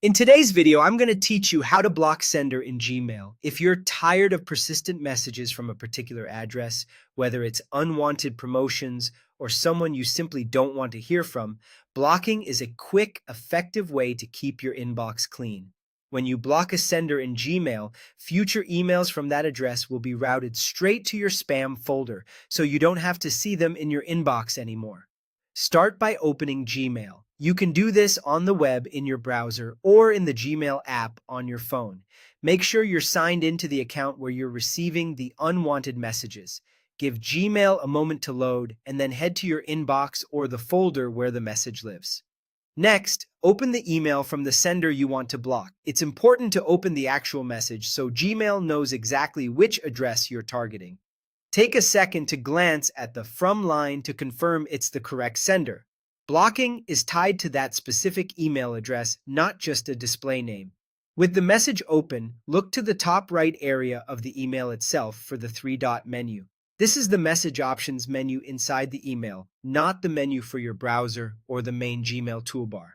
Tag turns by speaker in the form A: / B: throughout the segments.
A: In today's video, I'm going to teach you how to block sender in Gmail. If you're tired of persistent messages from a particular address, whether it's unwanted promotions or someone you simply don't want to hear from, blocking is a quick, effective way to keep your inbox clean. When you block a sender in Gmail, future emails from that address will be routed straight to your spam folder, so you don't have to see them in your inbox anymore. Start by opening Gmail. You can do this on the web in your browser or in the Gmail app on your phone. Make sure you're signed into the account where you're receiving the unwanted messages. Give Gmail a moment to load and then head to your inbox or the folder where the message lives. Next, open the email from the sender you want to block. It's important to open the actual message so Gmail knows exactly which address you're targeting. Take a second to glance at the From line to confirm it's the correct sender. Blocking is tied to that specific email address, not just a display name. With the message open, look to the top right area of the email itself for the three-dot menu. This is the message options menu inside the email, not the menu for your browser or the main Gmail toolbar.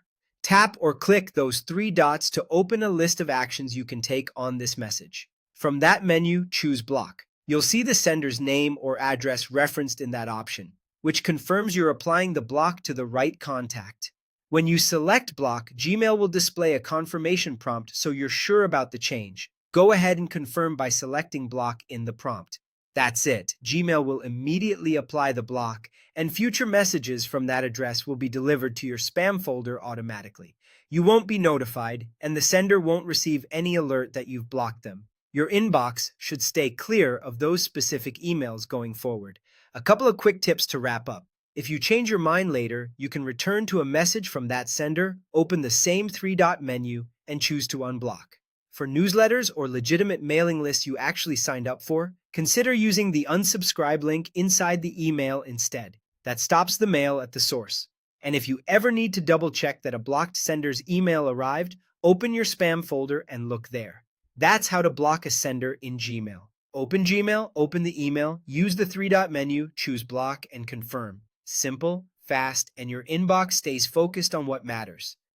A: Tap or click those three dots to open a list of actions you can take on this message. From that menu, choose Block. You'll see the sender's name or address referenced in that option, which confirms you're applying the block to the right contact. When you select Block, Gmail will display a confirmation prompt so you're sure about the change. Go ahead and confirm by selecting Block in the prompt. That's it. Gmail will immediately apply the block, and future messages from that address will be delivered to your spam folder automatically. You won't be notified, and the sender won't receive any alert that you've blocked them. Your inbox should stay clear of those specific emails going forward. A couple of quick tips to wrap up. If you change your mind later, you can return to a message from that sender, open the same three-dot menu, and choose to unblock. For newsletters or legitimate mailing lists you actually signed up for, consider using the unsubscribe link inside the email instead. That stops the mail at the source. And if you ever need to double-check that a blocked sender's email arrived, open your spam folder and look there. That's how to block a sender in Gmail. Open Gmail, open the email, use the three-dot menu, choose Block, and confirm. Simple, fast, and your inbox stays focused on what matters.